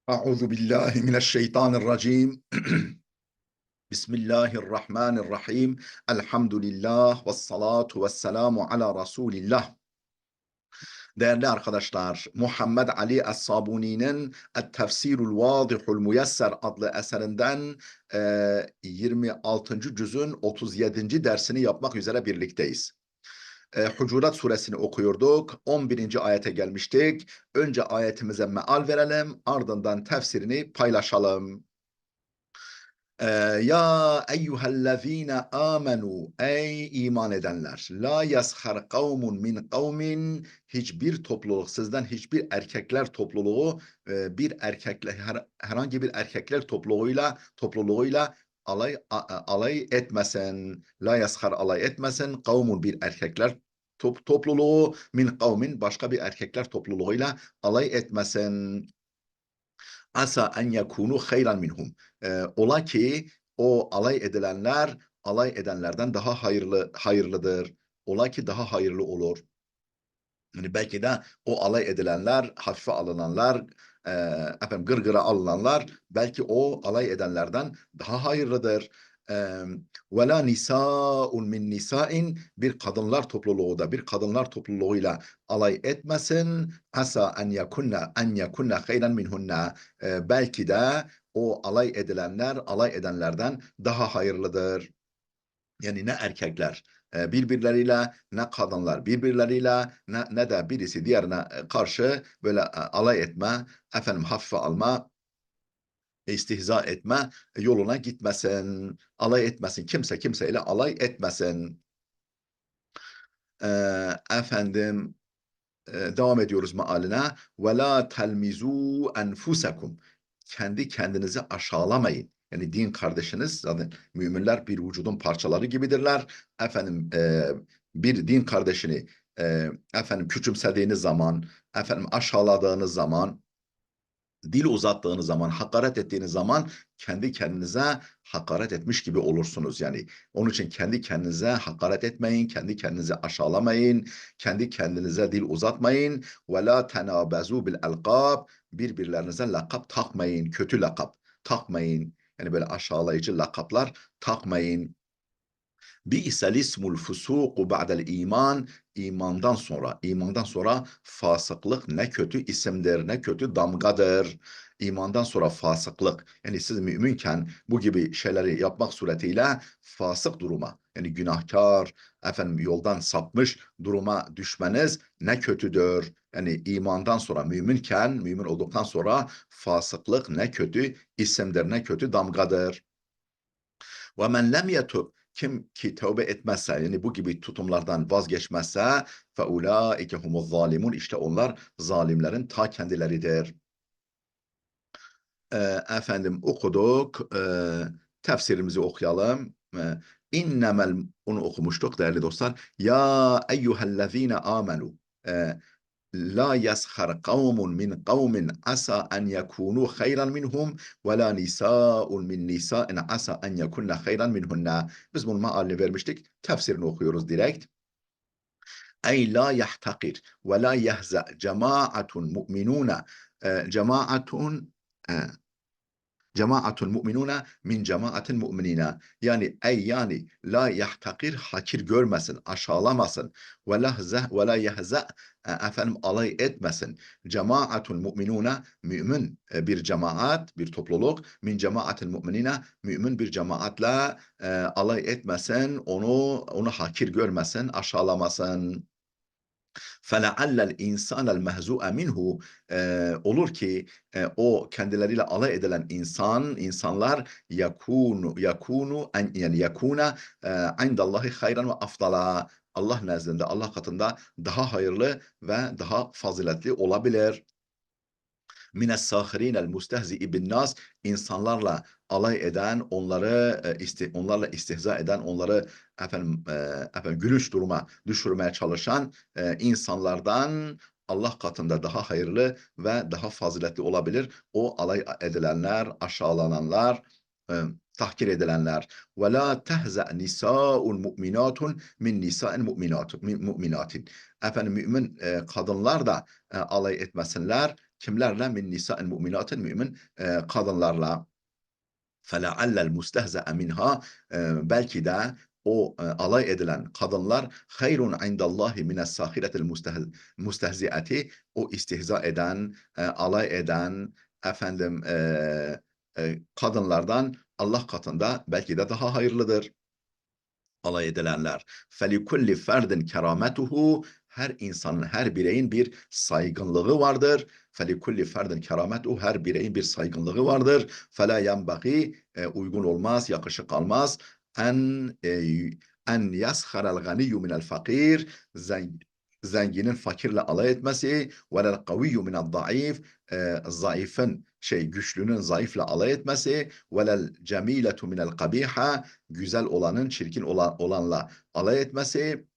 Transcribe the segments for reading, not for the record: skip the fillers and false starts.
Euzu billahi mineşşeytanirracim. Bismillahirrahmanirrahim. Elhamdülillah ve salatu ve selamu ala Resulillah. Değerli arkadaşlar, Muhammed Ali Es-Sabuni'nin Et-Tefsirul Vadihul Muyesser adlı eserinden 26. cüzün 37. dersini yapmak üzere birlikteyiz. Hucurat suresini okuyorduk. 11. ayete gelmiştik. Önce ayetimize meal verelim, ardından tefsirini paylaşalım. Ya eyyühellezine amenu, ey iman edenler, la yeshar kavmun min kavmin, hiçbir topluluk, sizden hiçbir erkekler topluluğu bir erkekle herhangi bir erkekler topluluğuyla alay etmesin. La yeshar, alay etmesin. Kavmun, bir erkekler topluluğu, min kavmin, başka bir erkekler topluluğuyla alay etmesin. Asa en yekunu hayran minhum. Ola ki o alay edenlerden daha hayırlıdır. Ola ki daha hayırlı olur. Yani belki de o alay edilenler, hafife alınanlar, e, gırgıra alınanlar belki o alay edenlerden daha hayırlıdır. Ve la nisa'un min nisa'in, bir kadınlar topluluğuyla alay etmesin. Asa en yekunna hayran minhunna. Belki de o alay edenlerden daha hayırlıdır. Yani ne erkekler birbirleriyle, ne kadınlar birbirleriyle, ne de birisi diğerine karşı böyle alay etme, hafife alma, istihza etme yoluna gitmesin. Alay etmesin. Kimse kimseyle alay etmesin. E, efendim devam ediyoruz mealine. Ve la telmizu enfusakum. Kendi kendinizi aşağılamayın. Yani din kardeşiniz, zaten müminler bir vücudun parçaları gibidirler. Bir din kardeşini küçümsediğiniz zaman, aşağıladığınız zaman, dil uzattığınız zaman, hakaret ettiğiniz zaman kendi kendinize hakaret etmiş gibi olursunuz. Yani onun için kendi kendinize hakaret etmeyin, kendi kendinize aşağılamayın, kendi kendinize dil uzatmayın. Ve la tenabezu bil elkab, birbirlerinize lakap takmayın, kötü lakap takmayın. Yani böyle aşağılayıcı lakaplar takmayın. Bi'sel ismul fusuku ba'del iman, imandan sonra fasıklık ne kötü isimdir, ne kötü damgadır. İmandan sonra fasıklık, yani siz müminken bu gibi şeyleri yapmak suretiyle fasık duruma, yani günahkar, yoldan sapmış duruma düşmeniz ne kötüdür. Yani imandan sonra, mümin olduktan sonra fasıklık ne kötü isimdir, ne kötü damgadır. Ve men lem yetub, kim ki tövbe etmezse, yani bu gibi tutumlardan vazgeçmezse, fe ulaike humuz zalimun, işte onlar zalimlerin ta kendileridir. Okuduk. Tefsirimizi okuyalım. İnnemel, onu okumuştuk değerli dostlar. Ya eyyühellezine amenu. La yeshar kavmun min kavmin asa en yekunu hayran minhum ve la nisa'un min nisa'in asa en yekunna hayran minhunna. Biz bunun mealini vermiştik. Tefsirini okuyoruz direkt. Ey la yahtakir ve la yehza cemaatun mu'minuna, cemaatun cemaatul mu'minuna min cemaatil mu'minina. Yani yani la yahtakir, hakir görmesin, aşağılamasın. Ve la yehza, alay etmesin. Cemaatul mu'minuna, mümin bir cemaat, bir topluluk, min cemaatil mu'minina, mümin bir cemaatle alay etmesin, onu hakir görmesin, aşağılamasın. فَلَعَلَّ الْاِنْسَانَ الْمَهْزُؤَ مِنْهُ, olur ki o kendileriyle alay edilen insanlar yakuna indallahi hayran ve afdala, Allah nezdinde, Allah katında daha hayırlı ve daha faziletli olabilir. Mines sahirinel mustehzi bin nas, insanlarla alay eden, onlarla istihza eden, onları gülünç duruma düşürmeye çalışan insanlardan Allah katında daha hayırlı ve daha faziletli olabilir. O alay edilenler, aşağılananlar, e, tahkir edilenler. Ve la tehze nisa'un mu'minatun min nisa'in mu'minatin. Mümin kadınlar da alay etmesinler. Kimlerle? Min nisa'in mu'minatin mümin kadınlarla. فَلَعَلَّ الْمُسْتَهْزَأَ مِنْهَا belki de o alay edilen kadınlar hayrun indallahi mines sahiretil mustehziati o istihza eden, alay eden efendim kadınlardan Allah katında belki de daha hayırlıdır. Alay edilenler. فَلِكُلِّ فَرْدٍ كَرَامَتُهُ her insanın, her bireyin bir saygınlığı vardır. فَلِكُلِّ فَرْدٍ كَرَامَتُهُ her bireyin bir saygınlığı vardır. فَلَا يَنْبَغِي uygun olmaz, yakışık almaz. En en yashara'l ganiyyu minel fakir zenginin fakirle alay etmesi velel kaviyyu minel zayıf zayıfın güçlünün zayıfla alay etmesi velel cemiletu minel kabiha güzel olanın çirkin olanla alay etmesi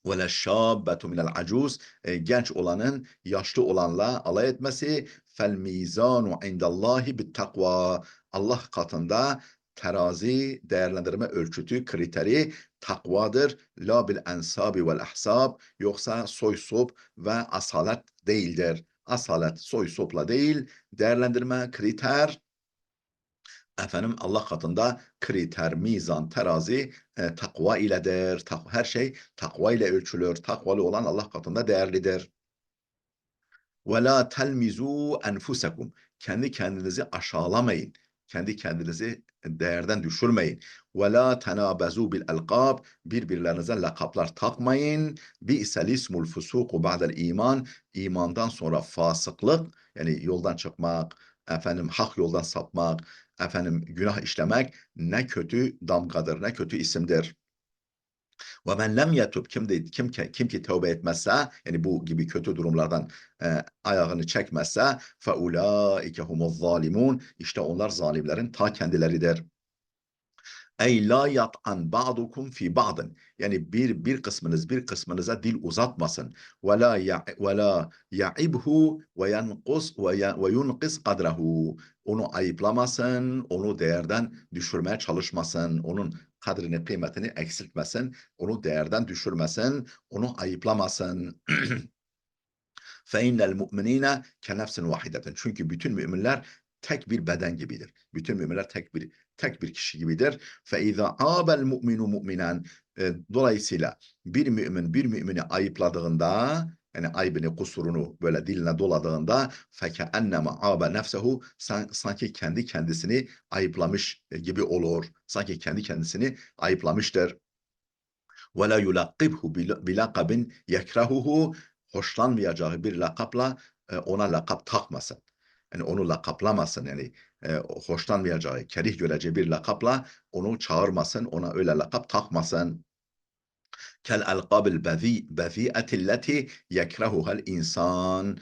وَلَا الشَّابَّةُ مِنَ الْعَجُوزِ genç olanın yaşlı olanla alay etmesi فَالْمِيزَانُ عِنْدَ اللّٰهِ بِالتَّقْوَى Allah katında terazi, değerlendirme ölçütü, kriteri takvadır. La bil ensabi vel ahsab yoksa soy sop ve asalet değildir. Asalet soy sopla değil, değerlendirme, kriter efendim Allah katında kriter, mizan, terazi takva iledir. Her şey takva ile ölçülür. Takvalı olan Allah katında değerlidir. Ve la telmizu enfusakum. Kendi kendinizi aşağılamayın. Kendi kendinizi değerden düşürmeyin. Ve la tenabezu bil elqab. Birbirlerinize lakaplar takmayın. Bi'sel ismul fusuku ba'del iman. İmandan sonra fasıklık yani yoldan çıkmak, efendim hak yoldan sapmak, efendim günah işlemek ne kötü damgadır, ne kötü isimdir. Ve men lem yetub kim ki tövbe etmezse yani bu gibi kötü durumlardan ayağını çekmezse fe ulaike humuz zalimun işte onlar zalimlerin ta kendileridir. Ey la yat'an ba'dukum fi ba'dın. Yani bir kısmınız bir kısmınıza dil uzatmasın. Ve la ya'ibhu ve yanqus ve yunqis kadrehu. Onu ayıplamasın, onu değerden düşürmeye çalışmasın. Onun kadrini, kıymetini eksiltmesin, onu değerden düşürmesin, onu ayıplamasın. فَاِنَّ الْمُؤْمِنِينَ كَنَفْسٍ وَاحِدَةٍ Çünkü bütün müminler tek bir beden gibidir. Bütün müminler tek bir kişi gibidir. فَاِذَا عَابَ الْمُؤْمِنُ مُؤْمِنًا Dolayısıyla bir mümin bir mümini ayıpladığında yani aybını, kusurunu böyle diline doladığında فَكَأَنَّمَا عَابَ نَفْسَهُ sanki kendi kendisini ayıplamış gibi olur. Sanki kendi kendisini ayıplamıştır. وَلَا يُلَقِّبْهُ بِلَقَبٍ يَكْرَهُهُ hoşlanmayacağı bir lakapla ona lakap takmasın. Yani onu lakaplamasın yani hoşlanmayacağı, kerih göreceği bir lakapla onu çağırmasın, ona öyle lakap takmasın. Kel alqabil bezi'etilleti yekrehuhel insan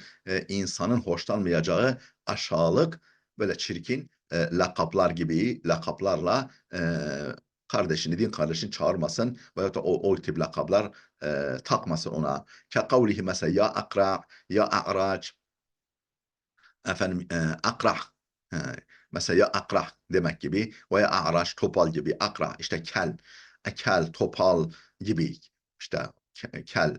insanın hoşlanmayacağı aşağılık böyle çirkin lakaplar gibi lakaplarla din kardeşini çağırmasın veyahut da o tip lakaplar takmasın ona. Ke kavlihi mesela ya akra, ya a'raç, efendim akrah mesela ya akrah demek gibi veya a'raç topal gibi akra işte kel topal gibi işte kel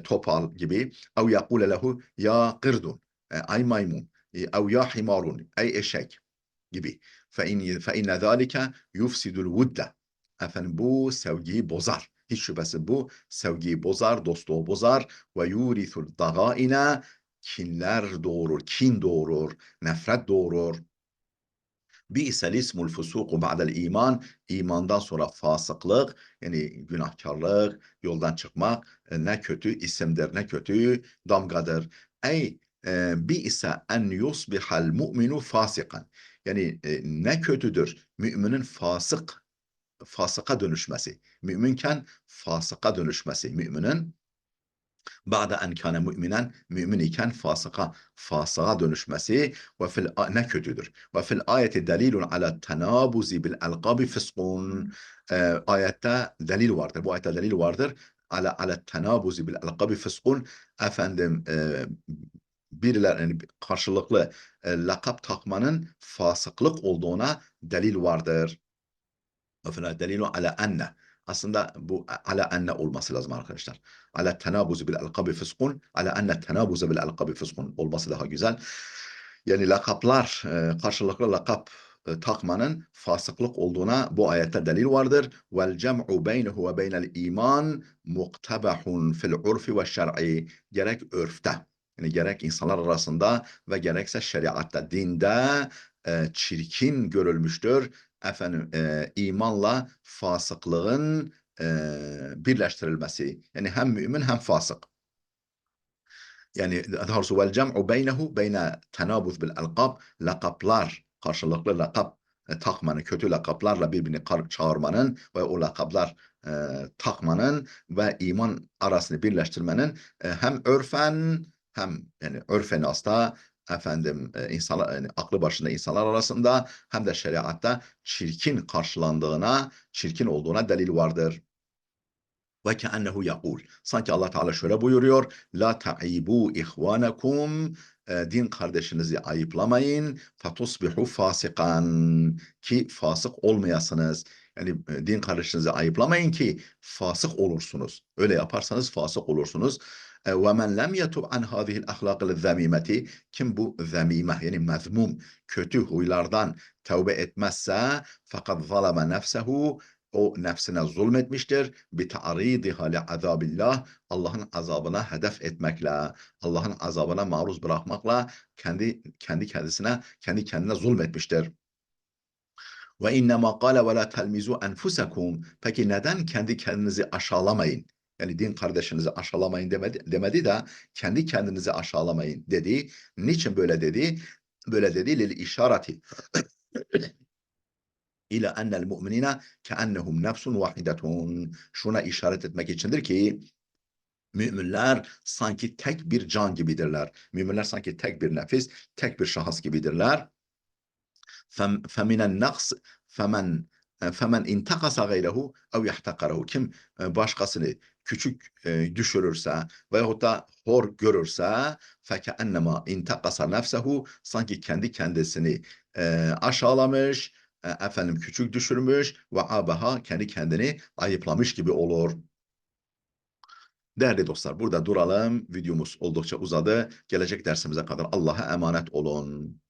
topal gibi ev yakule lehu ya kırdun ay maymun ev ya himarun ay eşek gibi fe inne zalike yufsidul vudde efendim bu sevgiyi bozar. Hiç şüphesiz bu sevgiyi bozar, dostluğu bozar ve yurisul dagaina kinler doğurur, kin doğurur, nefret doğurur. Bi'sel ismul fusuku ba'del iman, imandan sonra fasıklık, yani günahkarlık, yoldan çıkmak ne kötü isimdir, ne kötü damgadır. Ey bi'se en yusbihal mu'minu fasikan. Yani ne kötüdür müminin fasıka dönüşmesi. Müminken fasıka dönüşmesi. Müminin ba'de en kâne müminen mümin iken fasığa dönüşmesi ne kötüdür. Ve fil ayeti delilun ala tenabuzi bil elqabi fiskun. Ayette delil vardır. Bu ayette delil vardır. Ala tenabuzi bil elqabi fiskun. Efendim birilerine karşılıklı lakap takmanın fasıklık olduğuna delil vardır. Ve fil delilu ala enne. aslında bu ala enne olması lazım arkadaşlar. Ala tenabuzu bil alkabi fıskun, ala enne tenabuzu bil alkabi fıskun olması daha güzel. Yani lakaplar, karşılıklı lakap takmanın fasıklık olduğuna bu ayette delil vardır. Vel cem'u beynehu ve beynel iman muktabahun fil urfi ve şer'i. Gerek örfte, yani gerek insanlar arasında ve gerekse şeriatta, dinde çirkin görülmüştür. Efendim imanla fasıklığın birleştirilmesi. Yani hem mümin hem fasık. Yani daha doğrusu vel cem'u beynehu beyne tenabuz bil alkab, lakaplar, karşılıklı lakap takmanın, kötü lakaplarla birbirini çağırmanın ve o lakaplar takmanın ve iman arasını birleştirmenin hem örfen hem yani örfen asla efendim insanlar yani aklı başında insanlar arasında hem de şeriatta çirkin karşılandığına, çirkin olduğuna delil vardır. Ve keennehu yakul. Sanki Allah Teala şöyle buyuruyor. La ta'ibu ihvanakum. Din kardeşinizi ayıplamayın. Fatusbihu fasikan. Ki fasık olmayasınız. Yani din kardeşinizi ayıplamayın ki fasık olursunuz. Öyle yaparsanız fasık olursunuz. Ve men lem yetub an hadihil ahlakil zamimeti. Kim bu zamime yani mezmum kötü huylardan tövbe etmezse fakat zalame nefsehu, o nefsine zulmetmiştir. Bi ta'ridiha li azabillah, Allah'ın azabına hedef etmekle, Allah'ın azabına maruz bırakmakla kendi kendine zulmetmiştir. Ve innema kâle ve la telmizu enfusekum. Peki neden kendi kendinizi aşağılamayın? Yani din kardeşinizi aşağılamayın demedi de kendi kendinizi aşağılamayın dedi. Niçin böyle dedi? Böyle dedi lil işareti İle ennel mu'minine keennehum nefsun vahidetun. Şuna işaret etmek içindir ki müminler sanki tek bir can gibidirler. Müminler sanki tek bir nefis, tek bir şahıs gibidirler. Feminen naqs femen intakasa gayrehu ev yahtakarehu. Kim başkasını küçük düşürürse veyahut da hor görürse fekeennema intakasa nefsehu, sanki kendi kendisini aşağılamış, efendim küçük düşürmüş ve abaha, kendi kendini ayıplamış gibi olur. Değerli dostlar, burada duralım. Videomuz oldukça uzadı. Gelecek dersimize kadar Allah'a emanet olun.